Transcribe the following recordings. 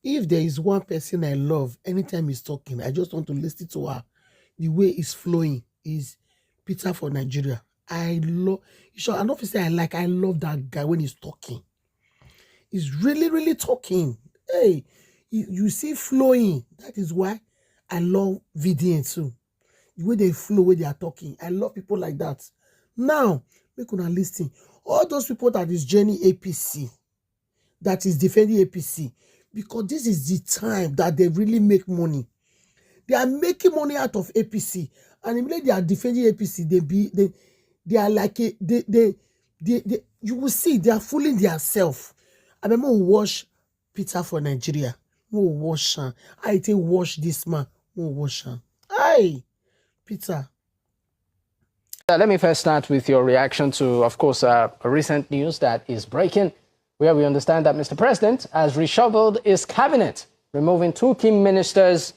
If there is one person I love, anytime he's talking, I just want to listen to her. The way it's flowing is Peter for Nigeria. I love, sure, I don't say I love that guy when he's talking. He's really, really talking. Hey, you see flowing. That is why I love VDN too. The way they flow, where they are talking. I love people like that. Now, make una listen. All those people that is joining APC, that is defending APC, because this is the time that they really make money. They are making money out of APC, and immediately they are defending APC. They are like you will see they are fooling themselves. I remember we watch Peter for Nigeria. We watch him. I think watch this man. We watch him. Aye, Peter. Let me first start with your reaction to, of course, a recent news that is breaking, where we understand that Mr. President has reshuffled his cabinet, removing 2 key ministers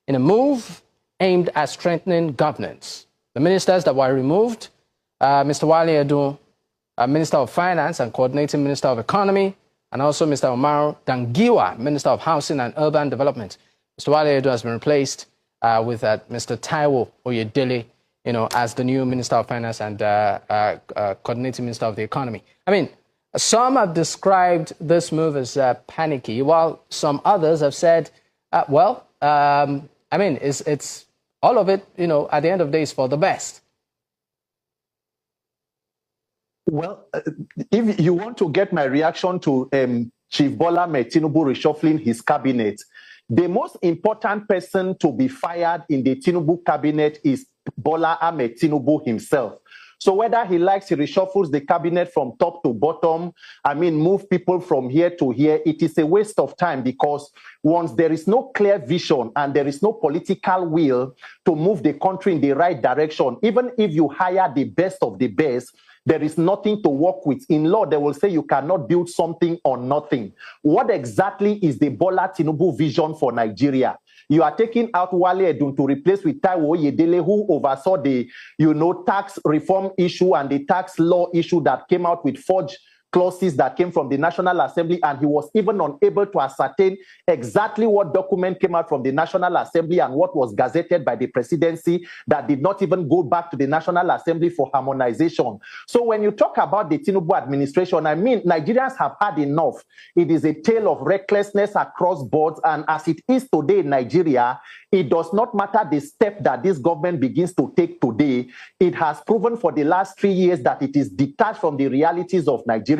in a move aimed at strengthening governance. The ministers that were removed, Mr. Wale Edun, Minister of Finance and Coordinating Minister of Economy, and also Mr. Omar Dangiwa, Minister of Housing and Urban Development. Mr. Wale Edun has been replaced with Mr. Taiwo Oyedele, as the new Minister of Finance and Coordinating Minister of the Economy. I mean, some have described this move as panicky, while some others have said, it's all of it, at the end of the day, is for the best. Well, if you want to get my reaction to Chief Bola Tinubu reshuffling his cabinet, the most important person to be fired in the Tinubu cabinet is Bola Ahmed Tinubu himself. So whether he likes, he reshuffles the cabinet from top to bottom, move people from here to here, it is a waste of time, because once there is no clear vision and there is no political will to move the country in the right direction, even if you hire the best of the best, there is nothing to work with. In law, they will say you cannot build something on nothing. What exactly is the Bola Tinubu vision for Nigeria? You are taking out Wale Edun to replace with Taiwo Oyedele, who oversaw the, tax reform issue and the tax law issue that came out with forged clauses that came from the National Assembly, and he was even unable to ascertain exactly what document came out from the National Assembly and what was gazetted by the presidency that did not even go back to the National Assembly for harmonization. So when you talk about the Tinubu administration, Nigerians have had enough. It is a tale of recklessness across boards, and as it is today in Nigeria, it does not matter the step that this government begins to take today. It has proven for the last 3 years that it is detached from the realities of Nigerians.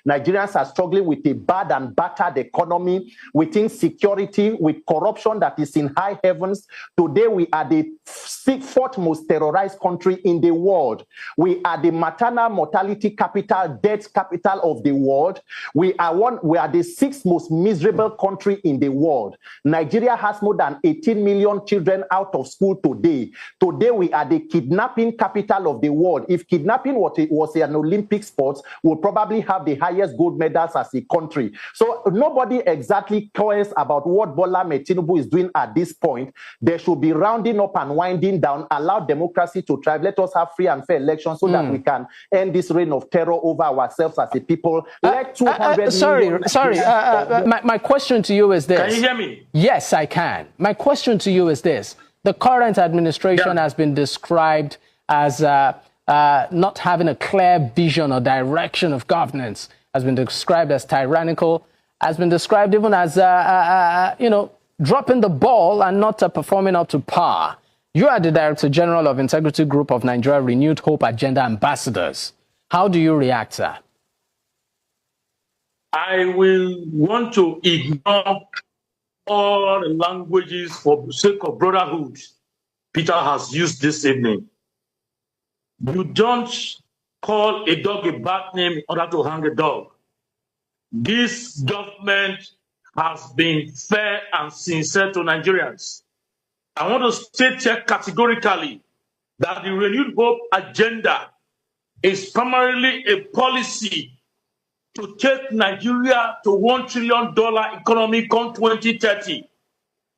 Nigerians are struggling with a bad and battered economy, with insecurity, with corruption that is in high heavens. Today, we are the 4th most terrorized country in the world. We are the maternal mortality capital, death capital of the world. We are the 6th most miserable country in the world. Nigeria has more than 18 million children out of school today. Today, we are the kidnapping capital of the world. If kidnapping was an Olympic sport, we'll probably have the highest gold medals as a country. So nobody exactly cares about what Bola Tinubu is doing at this point. They should be rounding up and winding down, allow democracy to thrive. Let us have free and fair elections so that we can end this reign of terror over ourselves as a people. Let 200 my question to you is this. Can you hear me? Yes, I can. My question to you is this. The current administration has been described as not having a clear vision or direction of governance, has been described as tyrannical, has been described even as, dropping the ball and not performing up to par. You are the Director General of Integrity Group of Nigeria Renewed Hope Agenda Ambassadors. How do you react, sir? I will want to ignore all the languages for the sake of brotherhood Peter has used this evening. You don't call a dog a bad name in order to hang a dog. This government has been fair and sincere to Nigerians. I want to state here categorically that the Renewed Hope agenda is primarily a policy to take Nigeria to $1 trillion economy come 2030.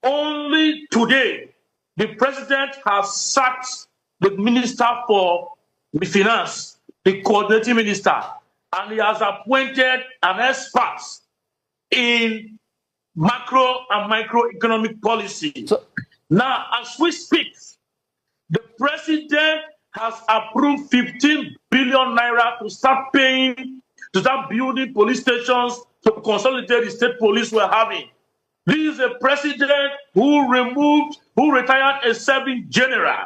Only today, the president has sacked the Minister for the Finance, the coordinating minister, and he has appointed an expert in macro and microeconomic policy. Now, as we speak, the president has approved 15 billion naira to start paying, to start building police stations to consolidate the state police we're having. This is a president who retired a serving general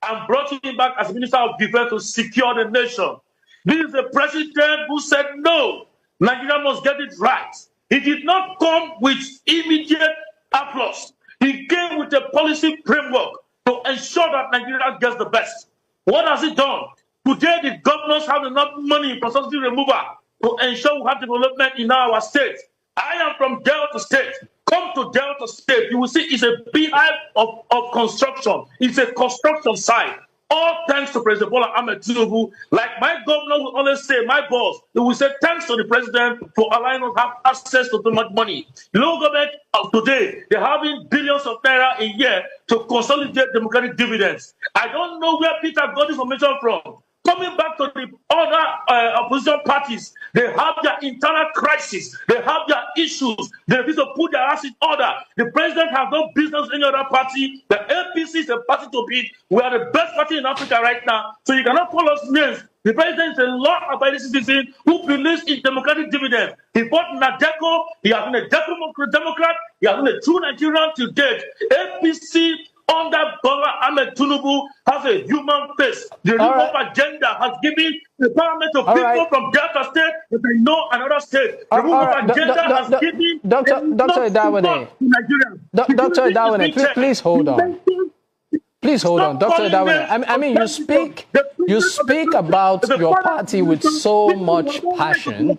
and brought him back as Minister of Defense to secure the nation. This is a president who said, no, Nigeria must get it right. He did not come with immediate applause. He came with a policy framework to ensure that Nigeria gets the best. What has he done? Today, the governors have enough money for subsidy removal to ensure we have development in our state. I am from Delta State. Come to Delta State, you will see it's a beehive of construction. It's a construction site. All thanks to President Bola Ahmed Tinubu. Like my governor will always say, my boss, he will say thanks to the president for allowing us to have access to too much money. The local government of today, they're having billions of naira a year to consolidate democratic dividends. I don't know where Peter got this information from. Coming back to the other opposition parties, they have their internal crisis, they have their issues, they need to put their ass in order. The president has no business in any other party. The APC is a party to beat. We are the best party in Africa right now, so you cannot call us names. The president is a law-abiding citizen who believes in democratic dividends. He fought Nadeco, he has been a Democrat, he has been a true Nigerian to date. APC under Bola Ahmed Tinubu has a human face. The renewal agenda has given the parliament of people from Delta State that they know another state. The renewal agenda has given Dr. Idawane, Dr. Idawane, please hold on. Please hold on, Dr. Idawane. I mean, you speak about your party with so much passion.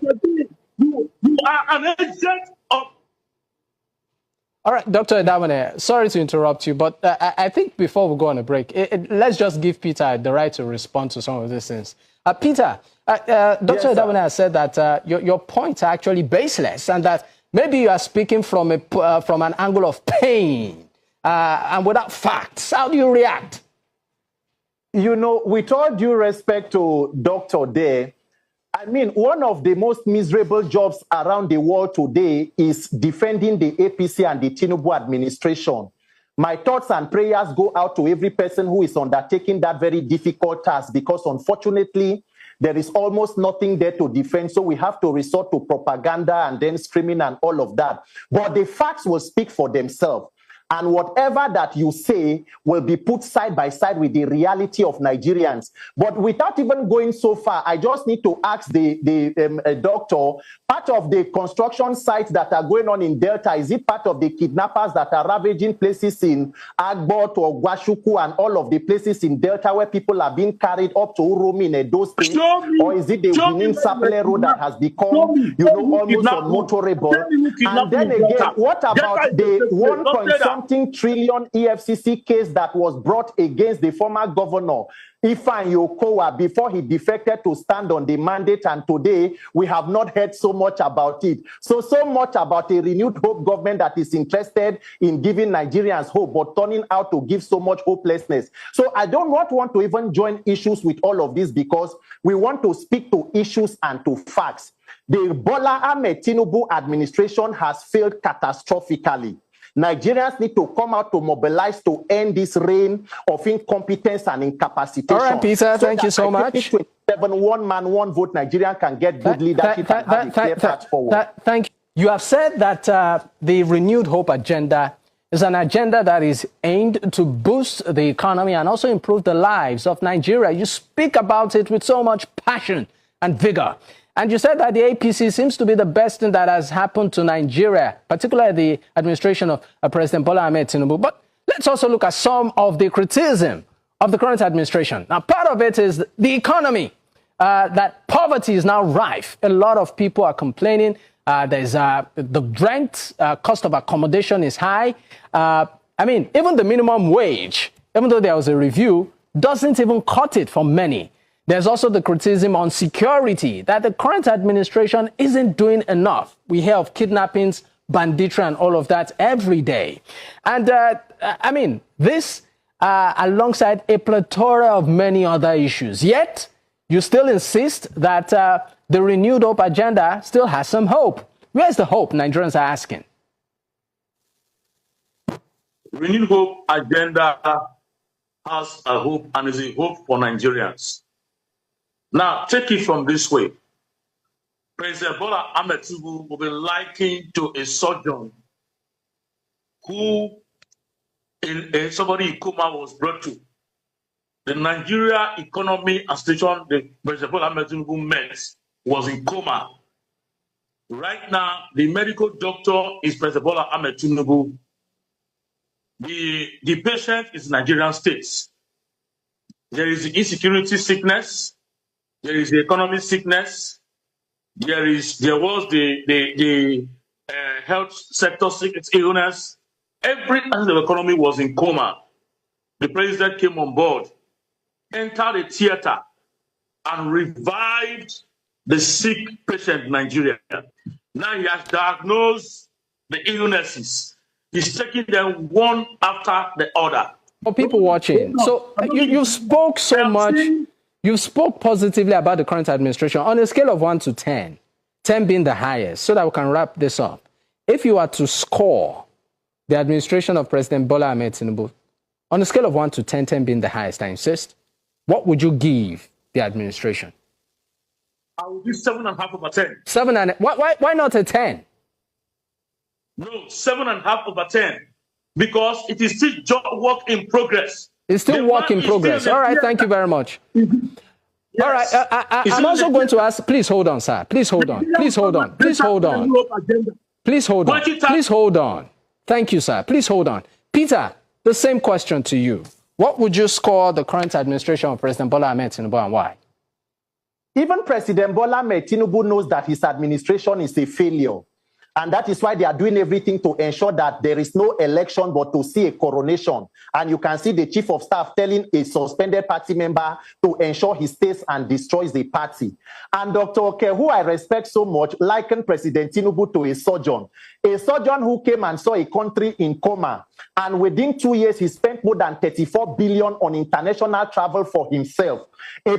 You are an agent of. All right, Dr. Idawane, sorry to interrupt you, but I think before we go on a break, let's just give Peter the right to respond to some of these things. Peter, Dr. Idawane has said that your points are actually baseless and that maybe you are speaking from an angle of pain and without facts. How do you react? You know, with all due respect to Dr. Day, I mean, one of the most miserable jobs around the world today is defending the APC and the Tinubu administration. My thoughts and prayers go out to every person who is undertaking that very difficult task because, unfortunately, there is almost nothing there to defend. So we have to resort to propaganda and then screaming and all of that. But the facts will speak for themselves. And whatever that you say will be put side by side with the reality of Nigerians. But without even going so far, I just need to ask the doctor, part of the construction sites that are going on in Delta, is it part of the kidnappers that are ravaging places in Agbot or Gwashuku and all of the places in Delta where people are being carried up to Uromi in Edo State? Or is it the Benin Sapele Road that has become, almost unmotorable? And then again, what about the 1-something trillion EFCC case that was brought against the former governor, Ifeanyi Okowa, before he defected to stand on the mandate, and today we have not heard so much about it. So much about a renewed hope government that is interested in giving Nigerians hope, but turning out to give so much hopelessness. So I don't want to even join issues with all of this because we want to speak to issues and to facts. The Bola Ahmed Tinubu administration has failed catastrophically. Nigerians need to come out to mobilize to end this reign of incompetence and incapacitation. All right, Peter, thank you so much. 1 man, 1 vote, Nigerian can get good leadership and have a clear path forward. Thank you. You have said that the Renewed Hope agenda is an agenda that is aimed to boost the economy and also improve the lives of Nigeria. You speak about it with so much passion and vigor. And you said that the APC seems to be the best thing that has happened to Nigeria, particularly the administration of President Bola Ahmed Tinubu. But let's also look at some of the criticism of the current administration. Now, part of it is the economy, that poverty is now rife. A lot of people are complaining. There's the rent, cost of accommodation is high. I mean, even the minimum wage, even though there was a review, doesn't even cut it for many. There's also the criticism on security, that the current administration isn't doing enough. We hear of kidnappings, banditry, and all of that every day. And I mean, this alongside a plethora of many other issues. Yet, you still insist that the Renewed Hope agenda still has some hope. Where's the hope, Nigerians are asking? Renewed Hope agenda has a hope and is a hope for Nigerians. Now, take it from this way. President Bola Ahmed Tinubu will be likened to a surgeon who somebody in coma was brought to. The Nigeria economy and situation the President Bola Ahmed Tinubu met was in coma. Right now, the medical doctor is President Bola Ahmed Tinubu. The patient is Nigerian states. There is the insecurity sickness. There is the economic sickness. There was the health sector sickness, illness. Every aspect of the economy was in coma. The president came on board, entered a theater, and revived the sick patient in Nigeria. Now he has diagnosed the illnesses. He's taking them one after the other. For people watching, so you spoke so much. You spoke positively about the current administration on a scale of 1 to 10, 10 being the highest, so that we can wrap this up. If you are to score the administration of President Bola Ahmed Tinubu on a scale of 1 to 10, 10 being the highest, I insist, what would you give the administration? I will give 7.5 over 10. 7 and why not a 10? No, 7.5 over 10, because it is still job work in progress. It's still work in progress. All right, thank you very much. Yes. All right, I'm also going to ask, please hold on, sir. Please hold on. Please hold on. Please hold on. Please hold on. Please hold on. Thank you, sir. Please hold on. Peter, the same question to you. What would you score the current administration of President Bola Ahmed Tinubu and why? Even President Bola Ahmed Tinubu knows that his administration is a failure. And that is why they are doing everything to ensure that there is no election but to see a coronation. And you can see the chief of staff telling a suspended party member to ensure he stays and destroys the party. And Dr. Oke, who I respect so much, likened President Tinubu to a surgeon who came and saw a country in coma. And within 2 years, he spent more than 34 billion on international travel for himself. A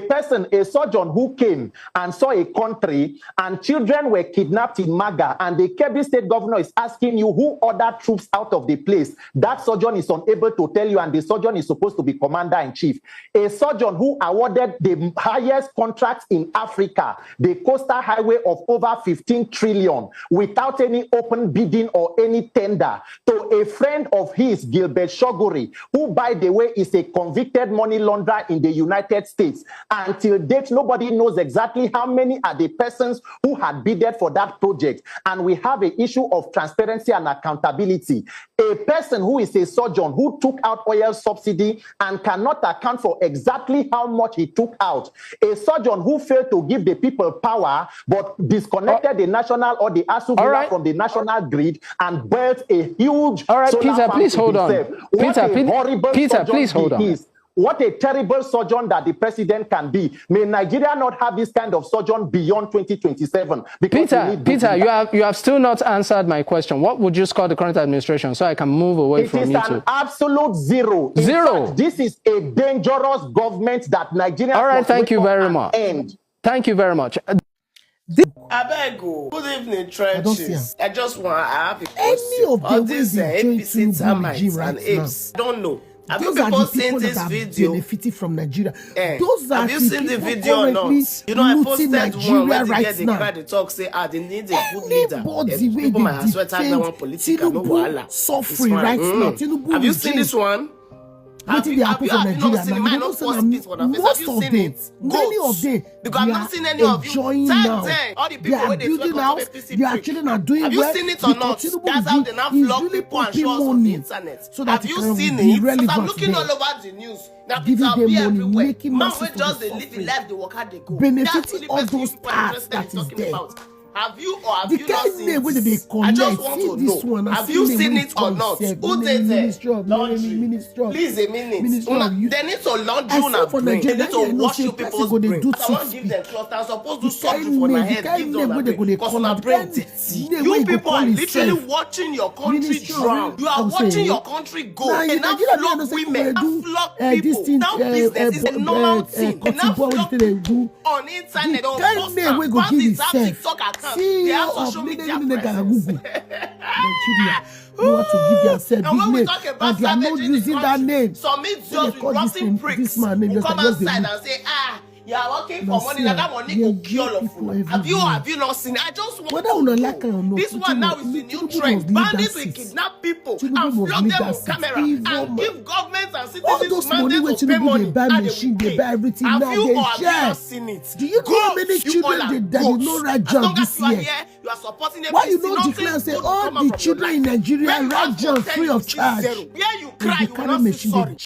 surgeon who came and saw a country and children were kidnapped in Maga, and the Kebbi state governor is asking you who ordered troops out of the place. That surgeon is unable to tell you, and the surgeon is supposed to be commander-in-chief. A surgeon who awarded the highest contract in Africa, the coastal highway of over 15 trillion, without any open bidding or any tender, to a friend of his, Gilbert Shoguri, who, by the way, is a convicted money launderer in the United States. Until date, nobody knows exactly how many are the persons who had bidded for that project. And we have an issue of transparency and accountability. A person who is a surgeon who took out oil subsidy and cannot account for exactly how much he took out. A surgeon who failed to give the people power but disconnected the national or the ASU from the national grid and built a huge solar Peter, please hold on. Peter, please hold on. What a terrible surgeon that the president can be. May Nigeria not have this kind of surgeon beyond 2027? Peter, you have still not answered my question. What would you score the current administration so I can move away from you? It is an absolute zero. Zero. Fact, this is a dangerous government that Nigeria. All right, thank you very much. Thank you very much. Abego, good evening, trenches. I just want to have a question. Any of the ways APC termites and apes. I don't know. Have you people seen this video? Benefiting from Nigeria. Those are have you seen the video or not? You know, I posted one where they get the guy they talk, say, they need a good leader. People might have sweat that one political, no wahala. Suffering right now. Have you seen this one? Have you not seen it? Might not post it for the face. Have you seen it? Many of them. Because I've not seen any of you. All the people where they building house, their children are doing well. Have you seen it or not? That's how they now vlog people and show us on the internet. Have you seen it? Because I'm looking all over the news. Now people be everywhere. Man, we just they live the life, they work hard, they go. Benefiting all those parts that is there. Have you or have you not seen it? I just want to know. Have you seen it or not? Who did it? Laundry. Please, a minute. They need to laundry on brain. They need to wash you people's brain. I want to give them cloth. I'm supposed to surgery for my head. Give them a brain. Because my brain dirty. You people are literally watching your country drown. You are watching your country go. And now flog women. Now flog people. Now business is a normal thing. And now flog on internet. On post it. TikTok account. CEO of Google. Nigeria. You want to give yourself and when we name, talk about and they are not savage in this using that name. some idiots with rotten pricks this man name will just come like just outside the and say, you are working No, for money, see, now that money yeah, will kill all of people you. Have you everywhere. not seen it? I just want Whether to una know. like it or not, This one now is the new Tinubu trend. must leave Bandits that will seat. kidnap people Tinubu and must flog leave them that on seat. camera Even and more. give governments and All citizens those money mandate when to pay Tinubu money. they buy and machine, will they pay. buy everything Have now, you they or have you share. not seen it? Do you know how many children that did not write As jam long as this you are year? here, you are supporting them. Why you don't declare and say all the children in Nigeria write jam free of charge? Where you cry, They you will carry not say machine, they sorry.